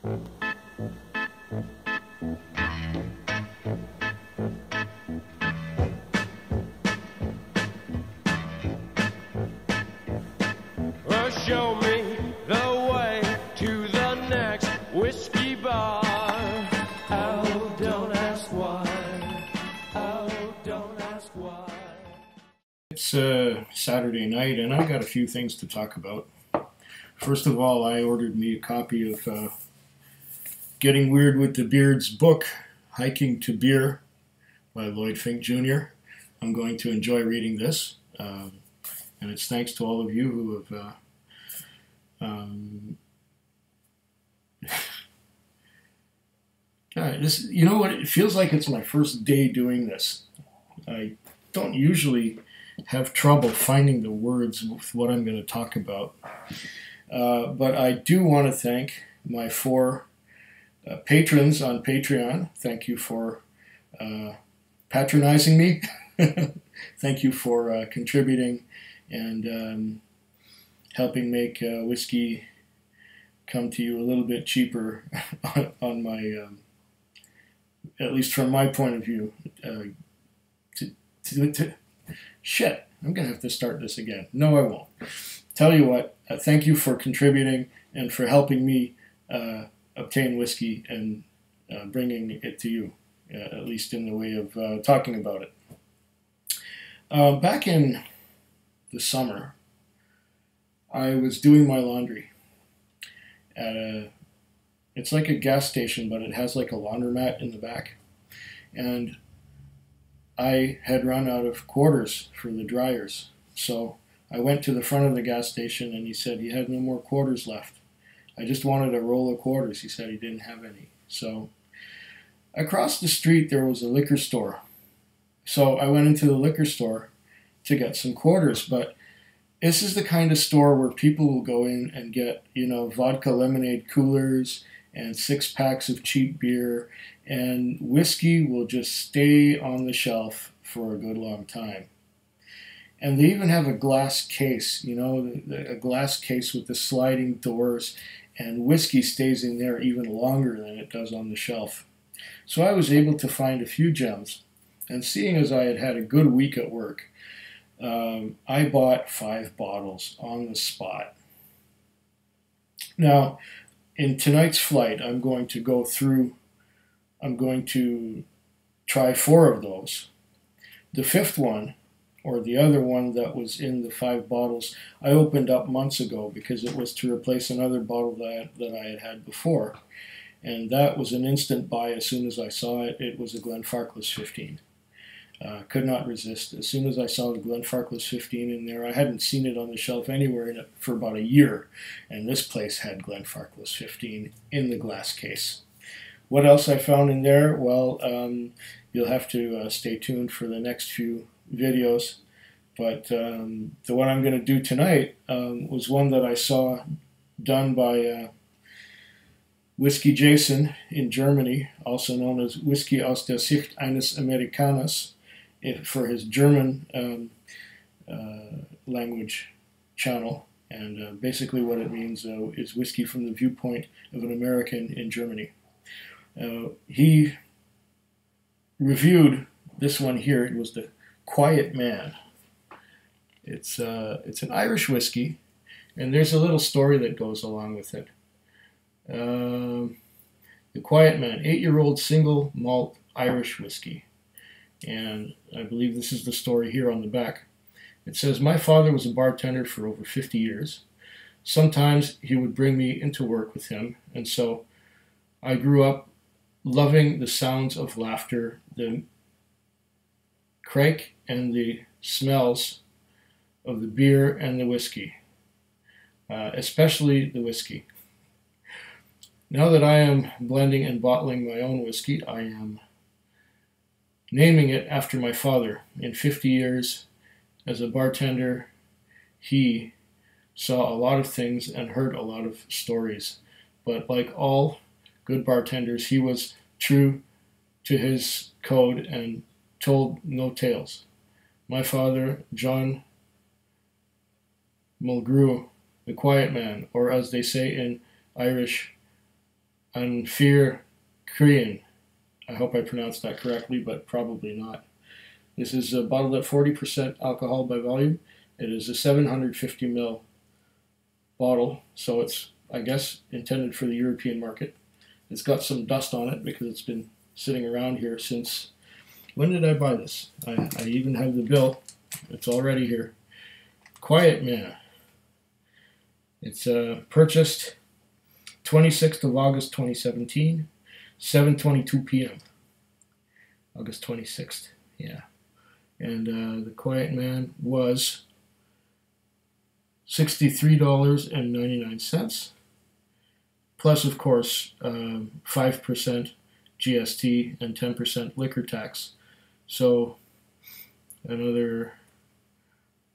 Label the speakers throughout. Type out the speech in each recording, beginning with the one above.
Speaker 1: Well, show me the way to the next whiskey bar. Oh, don't ask why. Oh, don't ask why.
Speaker 2: It's Saturday night, and I got a few things to talk about. First of all, I ordered me a copy of Getting Weird with the Beard's book, Hiking to Beer, by Lloyd Fink Jr. I'm going to enjoy reading this, and it's thanks to all of you who have this, you know what, it feels like it's my first day doing this. I don't usually have trouble finding the words with what I'm going to talk about, but I do want to thank my 4 patrons on Patreon. Thank you for patronizing me. Thank you for contributing and helping make whiskey come to you a little bit cheaper on my, at least from my point of view. Shit, I'm going to have to start this again. No, I won't. Tell you what, thank you for contributing and for helping me obtain whiskey and bringing it to you, at least in the way of talking about it. Back in the summer, I was doing my laundry at it's like a gas station, but it has like a laundromat in the back. And I had run out of quarters for the dryers. So I went to the front of the gas station and he said he had no more quarters left. I just wanted a roll of quarters. He said he didn't have any. So across the street there was a liquor store. So I went into the liquor store to get some quarters, but this is the kind of store where people will go in and get, you know, vodka lemonade coolers and 6-packs of cheap beer, and whiskey will just stay on the shelf for a good long time. And they even have a glass case, you know, a glass case with the sliding doors, and whiskey stays in there even longer than it does on the shelf. So I was able to find a few gems, and seeing as I had had a good week at work, I bought 5 bottles on the spot. Now, in tonight's flight, I'm going to try 4 of those. The 5th one, or the other one that was in the 5 bottles, I opened up months ago because it was to replace another bottle that I had had before. And that was an instant buy as soon as I saw it. It was a Glenfarclas 15. Could not resist. As soon as I saw the Glenfarclas 15 in there, I hadn't seen it on the shelf anywhere in it for about a year, and this place had Glenfarclas 15 in the glass case. What else I found in there? Well, you'll have to stay tuned for the next few videos, but the one I'm going to do tonight was one that I saw done by Whiskey Jason in Germany, also known as Whiskey aus der Sicht eines Amerikaners, for his German language channel. And basically what it means is whiskey from the viewpoint of an American in Germany. He reviewed this one here. It was the Quiet Man. It's an Irish whiskey, and there's a little story that goes along with it. The Quiet Man, 8-year-old single malt Irish whiskey. And I believe this is the story here on the back. It says, my father was a bartender for over 50 years. Sometimes he would bring me into work with him, and so I grew up loving the sounds of laughter, the craic and the smells of the beer and the whiskey, especially the whiskey. Now that I am blending and bottling my own whiskey, I am naming it after my father. In 50 years as a bartender, he saw a lot of things and heard a lot of stories. But like all good bartenders, he was true to his code and told no tales. My father, John Mulgrew, the Quiet Man, or as they say in Irish, Unfear Korean. I hope I pronounced that correctly, but probably not. This is bottled at 40% alcohol by volume. It is a 750 ml bottle, so it's, I guess, intended for the European market. It's got some dust on it because it's been sitting around here since, when did I buy this? I even have the bill. It's already here. Quiet Man. It's purchased 26th of August 2017, 7:22 p.m. August 26th, yeah. And the Quiet Man was $63.99, plus, of course, 5% GST and 10% liquor tax. So another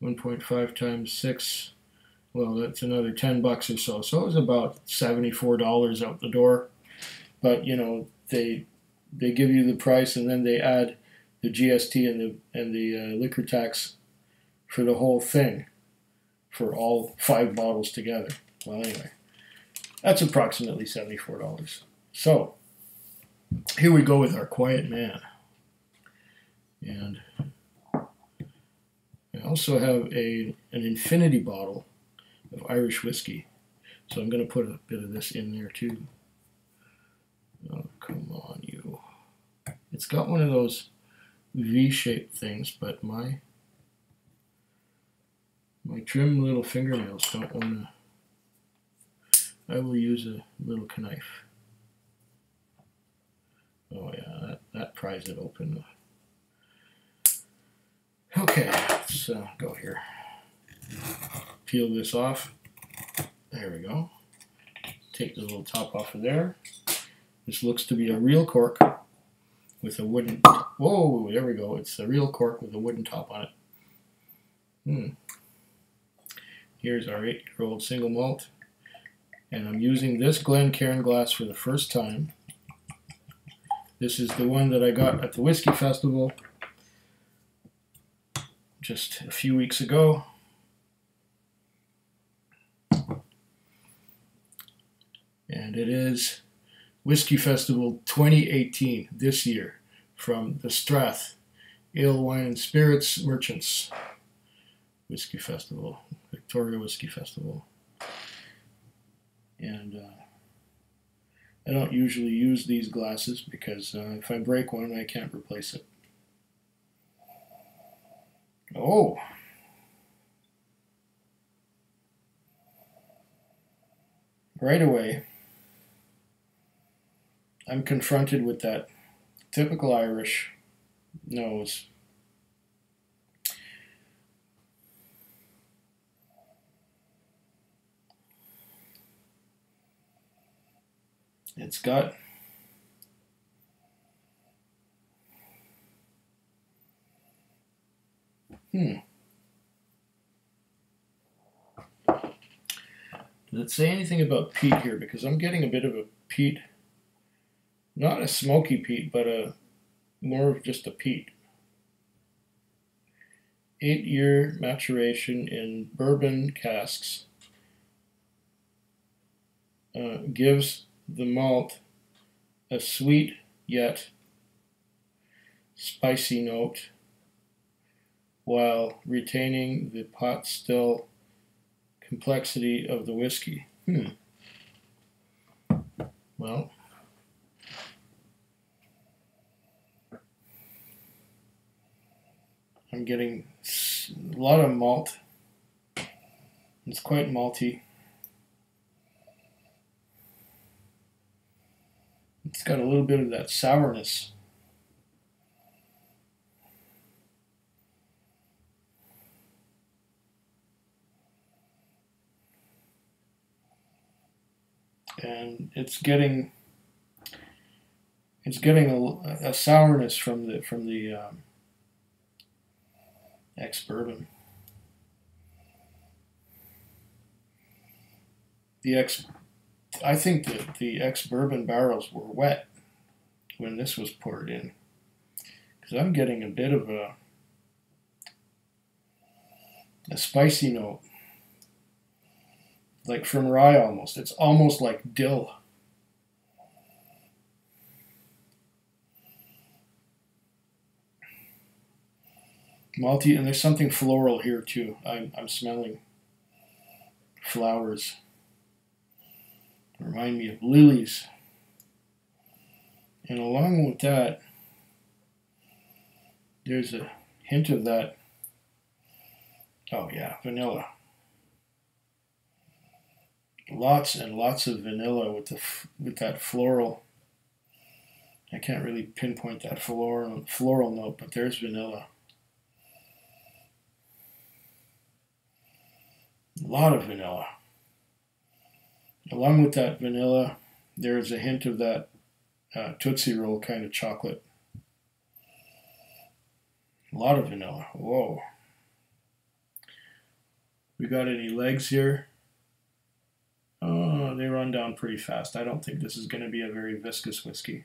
Speaker 2: 1.5 times 6, well, that's another $10 or so. So it was about $74 out the door. But, you know, they give you the price and then they add the GST and the liquor tax for the whole thing, for all 5 bottles together. Well, anyway, that's approximately $74. So here we go with our Quiet Man. And I also have an infinity bottle of Irish whiskey. So I'm going to put a bit of this in there too. Oh, come on, you. It's got one of those V-shaped things, but my trim little fingernails don't want to. I will use a little knife. Oh yeah, that pries it open. Okay, let's go here. Peel this off. There we go. Take the little top off of there. This looks to be a real cork with a wooden. Whoa, there we go. It's a real cork with a wooden top on it. Here's our 8-year-old single malt, and I'm using this Glencairn glass for the first time. This is the one that I got at the Whiskey Festival just a few weeks ago. And it is Whiskey Festival 2018, this year, from the Strath Ale, Wine and Spirits Merchants Whiskey Festival, Victoria Whiskey Festival. And I don't usually use these glasses because if I break one, I can't replace it. Oh! Right away, I'm confronted with that typical Irish nose. It's got Does it say anything about peat here? Because I'm getting a bit of a peat. Not a smoky peat, but more of just a peat. 8-year maturation in bourbon casks gives the malt a sweet yet spicy note while retaining the pot still complexity of the whiskey. Well, I'm getting a lot of malt. It's quite malty. It's got a little bit of that sourness. And it's getting a sourness from the ex-bourbon. I think that the ex-bourbon barrels were wet when this was poured in, because I'm getting a bit of a spicy note, like from rye almost. It's almost like dill. Malty, and there's something floral here too. I'm smelling flowers. Remind me of lilies. And along with that, there's a hint of that. Oh yeah, vanilla. Lots and lots of vanilla with that floral. I can't really pinpoint that floral note, but there's vanilla. A lot of vanilla. Along with that vanilla, there is a hint of that Tootsie Roll kind of chocolate. A lot of vanilla. Whoa. We got any legs here? Oh, they run down pretty fast. I don't think this is going to be a very viscous whiskey.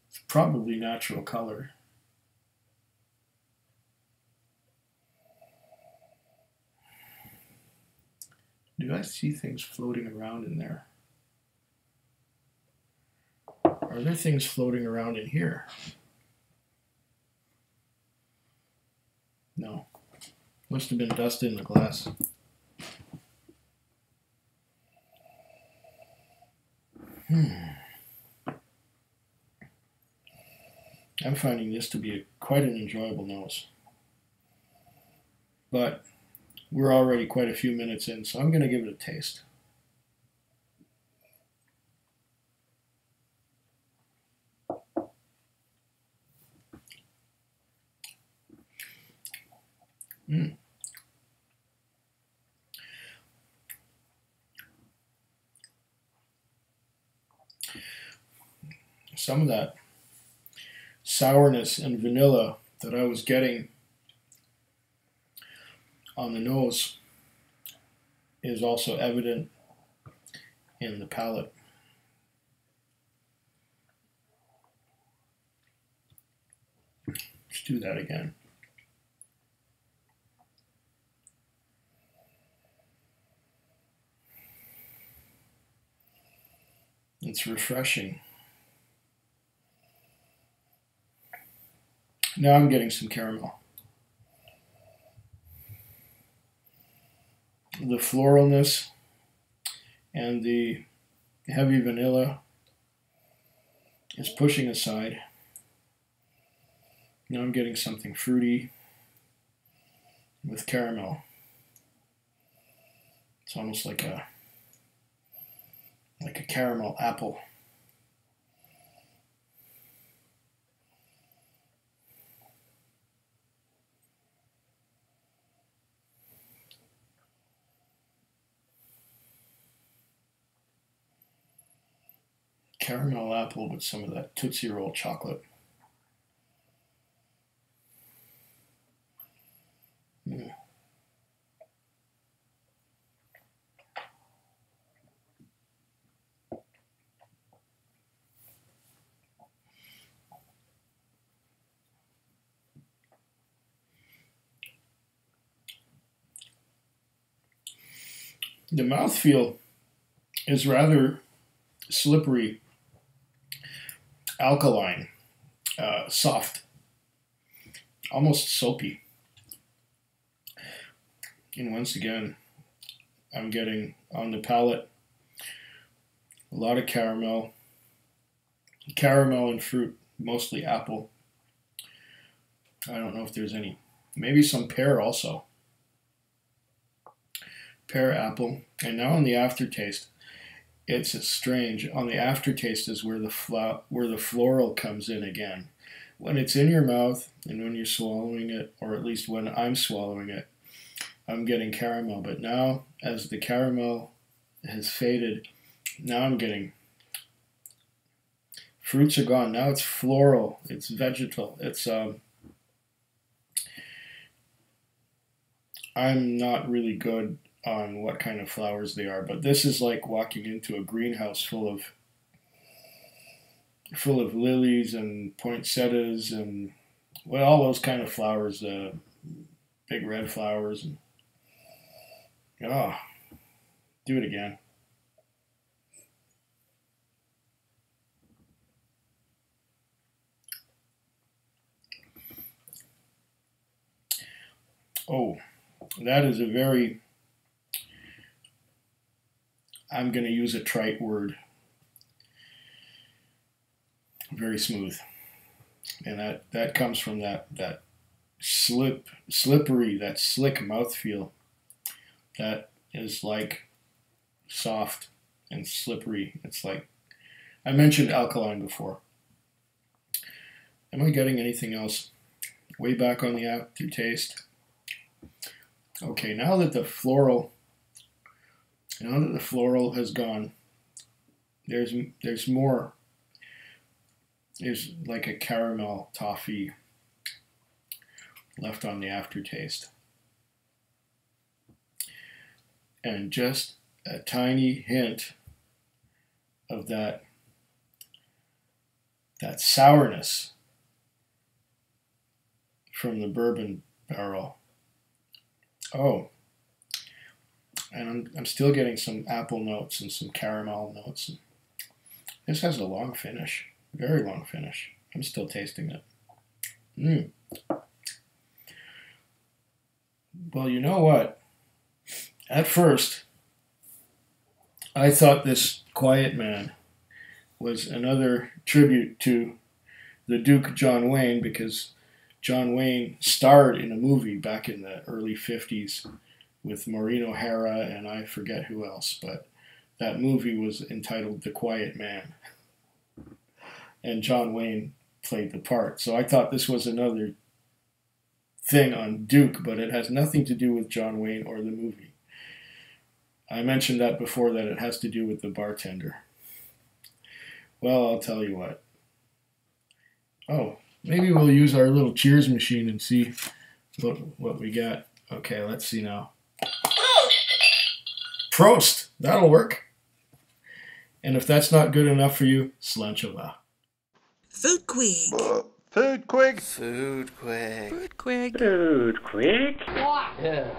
Speaker 2: It's probably natural color. Do I see things floating around in there? Are there things floating around in here? No. Must have been dust in the glass. I'm finding this to be quite an enjoyable nose. But we're already quite a few minutes in, so I'm going to give it a taste. Some of that sourness and vanilla that I was getting on the nose is also evident in the palate. Let's do that again. It's refreshing. Now I'm getting some caramel. The floralness and the heavy vanilla is pushing aside. Now I'm getting something fruity with caramel. It's almost like a caramel apple. Caramel apple with some of that Tootsie Roll chocolate. The mouthfeel is rather slippery, alkaline, soft, almost soapy. And once again, I'm getting on the palate a lot of caramel and fruit, mostly apple. I don't know if there's any, maybe some pear also. Pear, apple, and now on the aftertaste, it's strange. On the aftertaste is where the floral comes in again. When it's in your mouth and when you're swallowing it, or at least when I'm swallowing it, I'm getting caramel. But now, as the caramel has faded, now I'm getting fruits are gone. Now it's floral. It's vegetal. It's I'm not really good on what kind of flowers they are, but this is like walking into a greenhouse full of lilies and poinsettias and all those kind of flowers, big red flowers. And do it again. Oh, that is a very, I'm going to use a trite word, very smooth. And that comes from that slippery, that slick mouthfeel that is like soft and slippery. It's like, I mentioned alkaline before. Am I getting anything else? Way back on the aftertaste. Okay, now that the floral has gone, there's more. There's like a caramel toffee left on the aftertaste. And just a tiny hint of that sourness from the bourbon barrel. Oh, and I'm still getting some apple notes and some caramel notes. This has a long finish, very long finish. I'm still tasting it. Well, you know what? At first, I thought this Quiet Man was another tribute to the Duke John Wayne, because John Wayne starred in a movie back in the early 50s with Maureen O'Hara and I forget who else, but that movie was entitled The Quiet Man. And John Wayne played the part. So I thought this was another thing on Duke, but it has nothing to do with John Wayne or the movie. I mentioned that before, that it has to do with the bartender. Well, I'll tell you what. Oh, maybe we'll use our little cheers machine and see what we got. Okay, let's see now. Prost! That'll work. And if that's not good enough for you, slanchava.
Speaker 3: Food quick.
Speaker 4: Food quick.
Speaker 3: Food quick.
Speaker 5: Food quick.
Speaker 6: Food quick.
Speaker 5: Yeah.